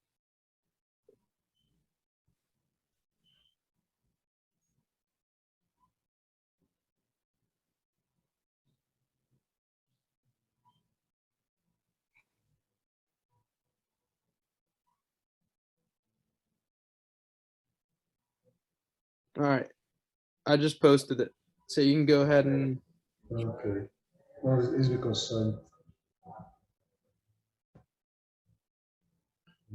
all right. I just posted it. So you can go ahead and Okay. Well, it's because I'm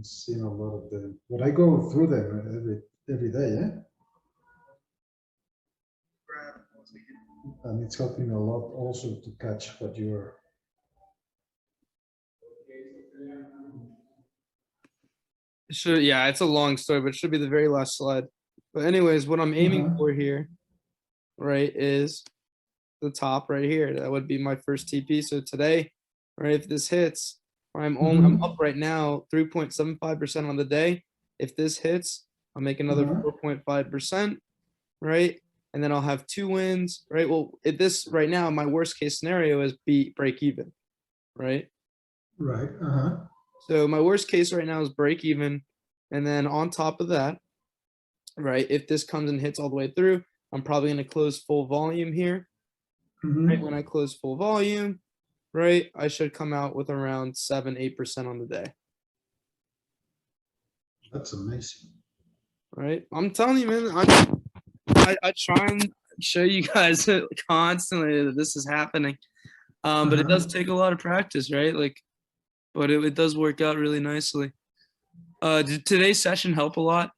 seeing a lot of them, but I go through them every day, yeah. And it's helping a lot also to catch what you're. yeah, it's a long story, but it should be the very last slide. But anyways, what I'm aiming for here, right, is the top right here. That would be my first TP. So today, right, if this hits, I'm up right now 3.75% on the day. If this hits, I'll make another 4.5%, right? And then I'll have 2 wins, right? Well, if this right now, my worst case scenario is break even, right? Right. So my worst case right now is break even. And then on top of that, right, if this comes and hits all the way through, I'm probably going to close full volume here. Right, when I close full volume, right, I should come out with around 7-8% on the day. That's amazing. Right, I'm telling you, man. I try and show you guys constantly that this is happening, but it does take a lot of practice, right? Like, but it does work out really nicely. Did today's session help a lot?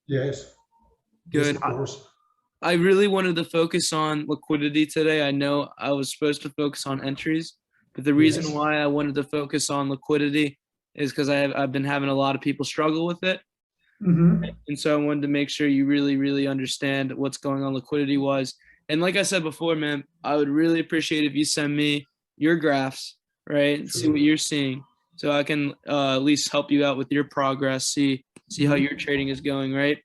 Yes. Good. Yes, of course. I really wanted to focus on liquidity today. I know I was supposed to focus on entries, but the reason why I wanted to focus on liquidity is because I've been having a lot of people struggle with it. And so I wanted to make sure you really, really understand what's going on liquidity wise. And like I said before, man, I would really appreciate if you send me your graphs, right? And see what you're seeing. So I can at least help you out with your progress, see how your trading is going, right?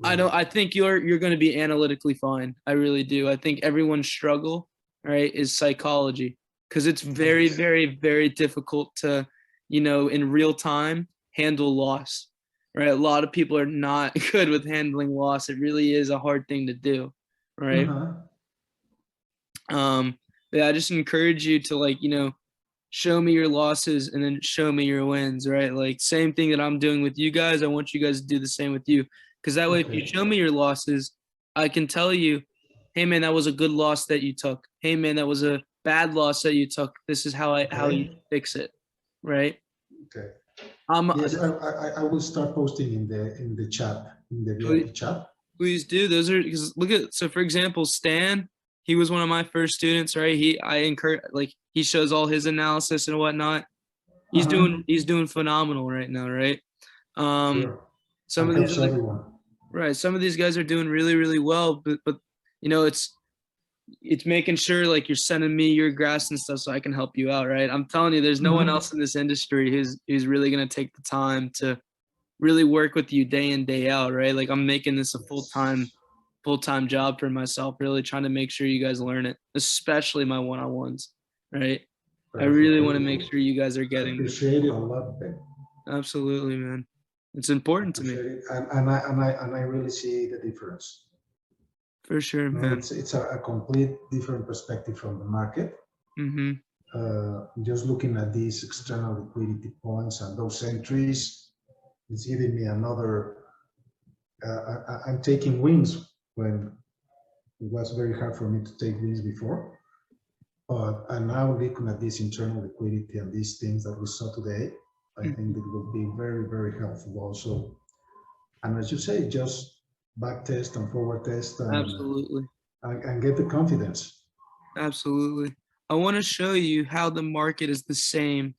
I think you're going to be analytically fine. I really do. I think everyone's struggle, right, is psychology, because it's very, very, very difficult to, in real time handle loss, right? A lot of people are not good with handling loss. It really is a hard thing to do, right? Yeah, I just encourage you to show me your losses and then show me your wins, right? Like same thing that I'm doing with you guys. I want you guys to do the same with you. Because that way, if you show me your losses, I can tell you, hey, man, that was a good loss that you took. Hey, man, that was a bad loss that you took. This is how you fix it, right? Okay. Yes, I will start posting in the chat, in the VIP chat. Please do. Those are, because so for example, Stan, he was one of my first students, right? He shows all his analysis and whatnot. He's doing phenomenal right now, right? Some of these some of these guys are doing really, really well, but it's making sure like you're sending me your graphs and stuff so I can help you out, right? I'm telling you, there's no one else in this industry who's really gonna take the time to really work with you day in, day out, right? Like I'm making this a full-time job for myself, really trying to make sure you guys learn it, especially my one-on-ones, right? I really want to make sure you guys are getting it. Appreciate it a lot, Ben. Absolutely, man. It's important to me. And I really see the difference. For sure, man. It's a complete different perspective from the market. Just looking at these external liquidity points and those entries, it's giving me another. I'm taking wins when it was very hard for me to take wins before. But I'm now looking at this internal liquidity and these things that we saw today. I think it will be very, very helpful also. And as you say, just back test and forward test and, absolutely, and get the confidence. Absolutely. I want to show you how the market is the same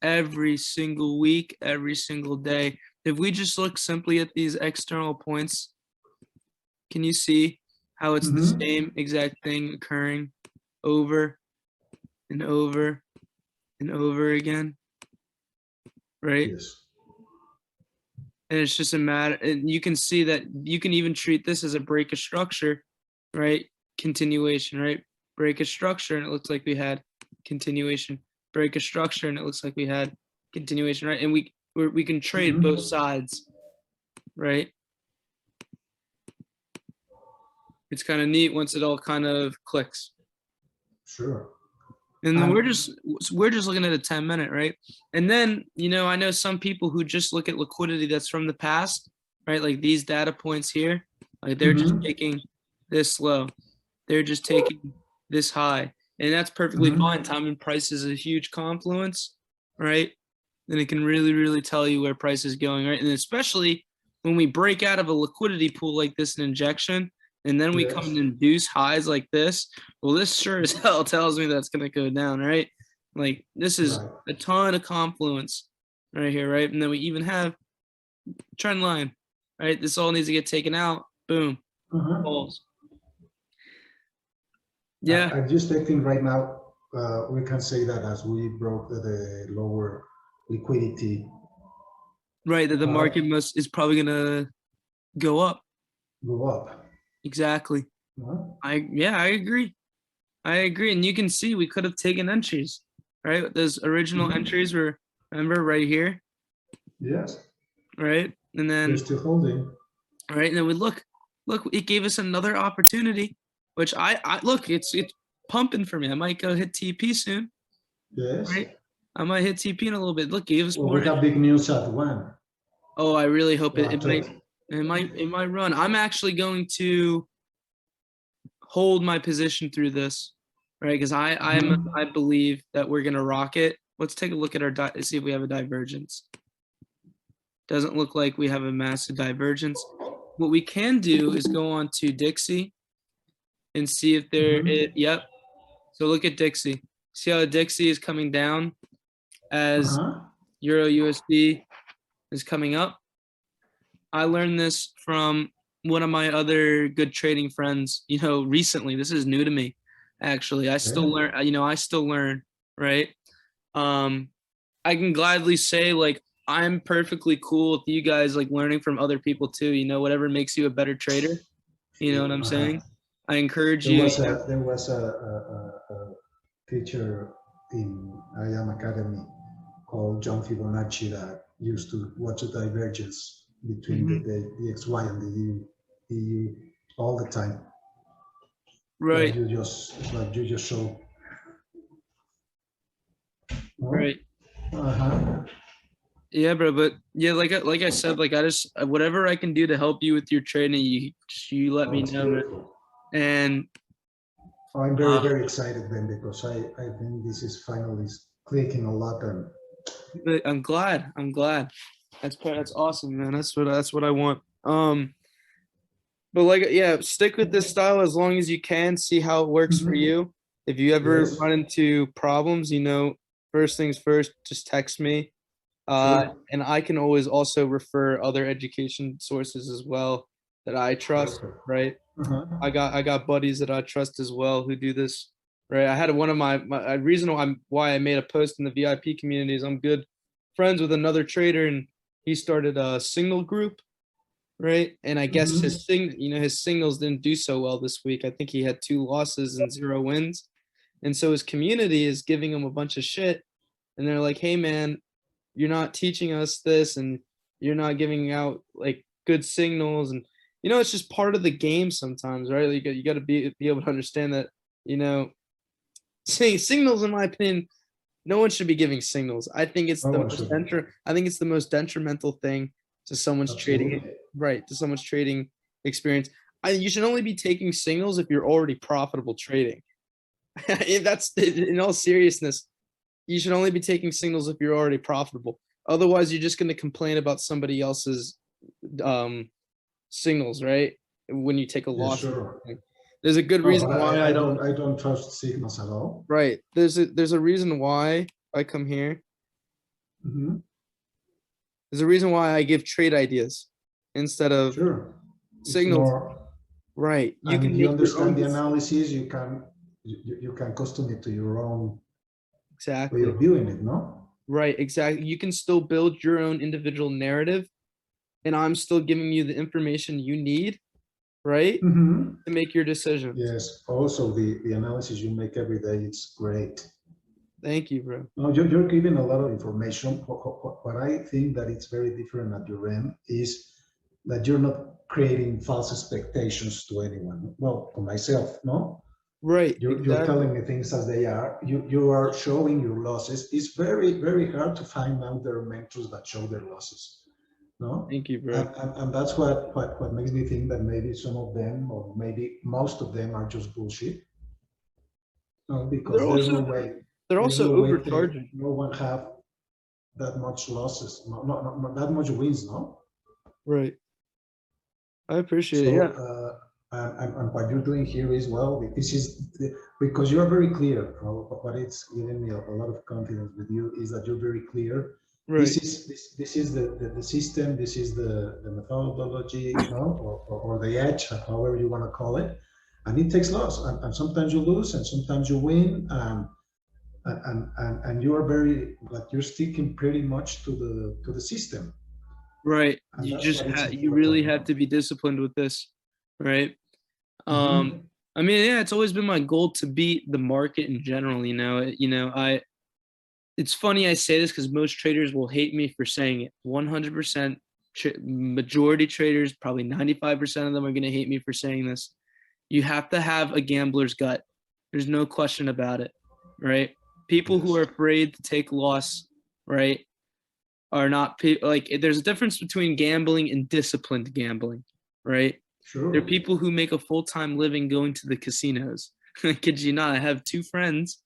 every single week, every single day. If we just look simply at these external points, can you see how it's the same exact thing occurring over and over and over again? right? Yes. And it's just a matter, and you can see that you can even treat this as a break of structure, right? Continuation, right? Break of structure, and it looks like we had continuation. Break of structure, and it looks like we had continuation, right? And we can trade both sides, right? It's kind of neat once it all kind of clicks. Sure. And then we're just looking at a 10-minute, right? And then, you know, I know some people who just look at liquidity that's from the past, right? Like these data points here, like they're just taking this low. They're just taking this high. And that's perfectly fine. Time and price is a huge confluence, right? And it can really, really tell you where price is going, right? And especially when we break out of a liquidity pool like this, an injection, and then we come and induce highs like this, well, this sure as hell tells me that's going to go down, right? Like this is a ton of confluence right here, right? And then we even have trend line, right? This all needs to get taken out. Boom. Falls. Yeah. I'm just thinking right now, we can say that as we broke the lower liquidity. Right, that the market is probably going to go up. Go up. Exactly. I agree. I agree. And you can see we could have taken entries, right? Those original entries were, remember, right here. Yes. Right. And then they're still holding. Right. And then we look, it gave us another opportunity, which I look, it's pumping for me. I might go hit TP soon. Yes. Right. I might hit TP in a little bit. Look, gave us more. We got big news at 1. Oh, I really hope it might run. I'm actually going to hold my position through this, right? Because I believe that we're gonna rock it. Let's take a look at our see if we have a divergence. Doesn't look like we have a massive divergence. What we can do is go on to Dixie and see if there yep. So look at Dixie. See how Dixie is coming down as Euro USD is coming up. I learned this from one of my other good trading friends, you know, recently. This is new to me, actually. I still learn, right? I can gladly say, like, I'm perfectly cool with you guys, like, learning from other people too, you know, whatever makes you a better trader. You know what I'm saying? I encourage you. There was a teacher in IAM Academy called John Fibonacci that used to watch the divergence between the XY and the EU all the time. Right. Like you just show. Right. Yeah, bro. But yeah, like I said, like I just whatever I can do to help you with your trading, you let me know, man. And I'm very excited then, because I think this is finally clicking a lot. And I'm glad. That's awesome, man. That's what I want. But like, yeah, stick with this style as long as you can. See how it works for you. If you ever run into problems, you know, first things first, just text me. And I can always also refer other education sources as well that I trust, right? I got buddies that I trust as well who do this, right? I had one of my reason why I made a post in the VIP community is I'm good friends with another trader, and he started a signal group, right? And I guess his signals didn't do so well this week. I think he had 2 losses and 0 wins. And so his community is giving him a bunch of shit. And they're like, hey man, you're not teaching us this, and you're not giving out like good signals. And, you know, it's just part of the game sometimes, right? Like, you got to be able to understand that, you know, signals, in my opinion, no one should be giving signals. I think it's the most detrimental thing to someone's trading, right? To someone's trading experience. You should only be taking signals if you're already profitable trading. That's, in all seriousness, you should only be taking signals if you're already profitable. Otherwise, you're just going to complain about somebody else's signals, right? When you take a loss. Sure. There's a good reason why I don't trust signals at all. Right. There's a reason why I come here. There's a reason why I give trade ideas instead of signals. Right. You can understand the analysis. You can custom it to your own way of viewing it, no? Right, exactly. You can still build your own individual narrative, and I'm still giving you the information you need, right, Mhm. to make your decisions. Yes. Also, the analysis you make every day, it's great. Thank you, bro. No, you're giving a lot of information. What I think that it's very different at your end is that you're not creating false expectations to anyone. Well, to myself, no? Right, You're telling me things as they are. You are showing your losses. It's very, very hard to find out there are mentors that show their losses. No? Thank you, bro. And that's what makes me think that maybe some of them, or maybe most of them, are just bullshit. No, because there's no way. They're also overcharging. No one have that much losses, not that much wins, no? Right. I appreciate it. Yeah. And what you're doing here is, well, this is because you're very clear. What it's giving me a lot of confidence with you is that you're very clear. Right. This is the system. This is the methodology, you know, or the edge, however you want to call it. And it takes loss, and sometimes you lose, and sometimes you win, and you are very, like, you're sticking pretty much to the system. Right. You just you really have to be disciplined with this, right? I mean, yeah, it's always been my goal to beat the market in general. It's funny I say this because most traders will hate me for saying it. 100%, majority traders, probably 95% of them are going to hate me for saying this. You have to have a gambler's gut. There's no question about it, right? People who are afraid to take loss, right, are not like, there's a difference between gambling and disciplined gambling, right? Sure. There are people who make a full-time living going to the casinos. I kid you not. I have two friends,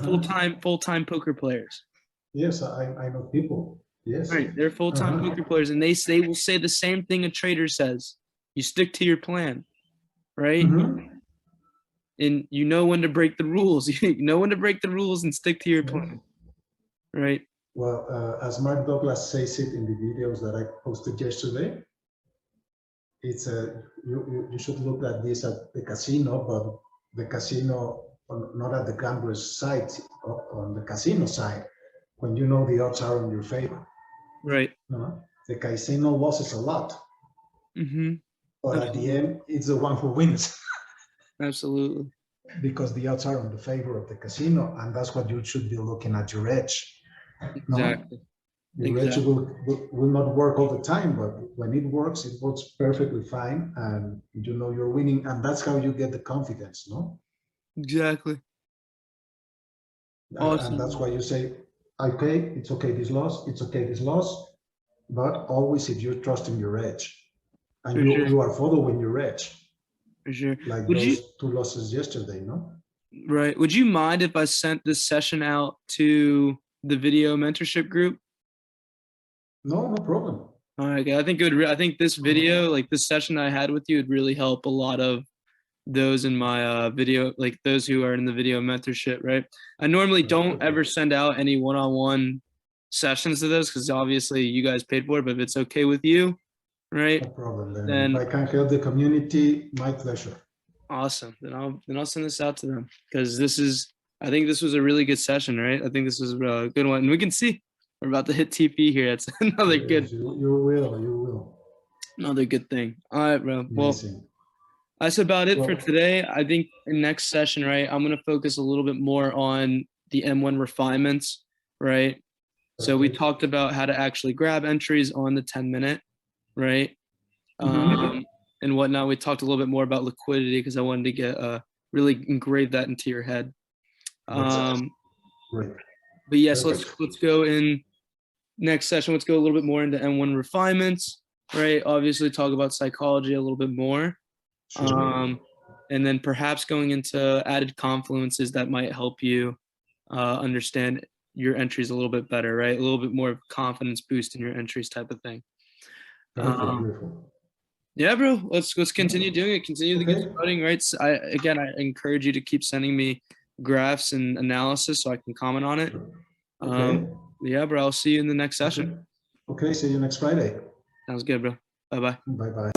full-time poker players. Yes, I know people. Yes. Right, they're full-time poker players, and they will say the same thing a trader says. You stick to your plan, right? And you know when to break the rules. You know when to break the rules and stick to your plan, right? Well, as Mark Douglas says it in the videos that I posted yesterday, it's you should look at this at the casino, but the casino, not at the gambler's side, on the casino side, when you know the odds are in your favor. Right. The casino loses a lot, but at the end, it's the one who wins. Absolutely. Because the odds are on the favor of the casino, and that's what you should be looking at, your edge. Exactly. Your edge will not work all the time, but when it works perfectly fine, and you know you're winning, and that's how you get the confidence, no? Exactly. Awesome. And that's why you say, okay, it's okay this loss, it's okay this loss, but always if you're trusting your edge, and you are following your edge. For sure. Like those two losses yesterday, no? Right. Would you mind if I sent this session out to the video mentorship group? No problem. All right. I think I think this video, like this session I had with you, would really help a lot of those in my video, like those who are in the video mentorship, right? I normally don't ever send out any one-on-one sessions to this because obviously you guys paid for it, but if it's okay with you, right? No problem. Then if I can help the community, my pleasure. Awesome. Then I'll send this out to them because I think this was a really good session, right? I think this was a good one. And we can see we're about to hit TP here. It's another good. You will. Another good thing. All right, bro. Amazing. Well, that's about it for today. I think in next session, right, I'm going to focus a little bit more on the M1 refinements, right? Perfect. So we talked about how to actually grab entries on the 10-minute, right? And whatnot. We talked a little bit more about liquidity because I wanted to get really engrave that into your head. Great. But yes, let's go in next session. Let's go a little bit more into M1 refinements, right? Obviously talk about psychology a little bit more. Sure. And then perhaps going into added confluences that might help you understand your entries a little bit better, right? A little bit more confidence boost in your entries type of thing. Beautiful. Yeah, bro. Let's continue doing it. Continue the good studying, right? So I encourage you to keep sending me graphs and analysis so I can comment on it. Yeah, bro. I'll see you in the next session. Okay. See you next Friday. Sounds good, bro. Bye-bye. Bye-bye.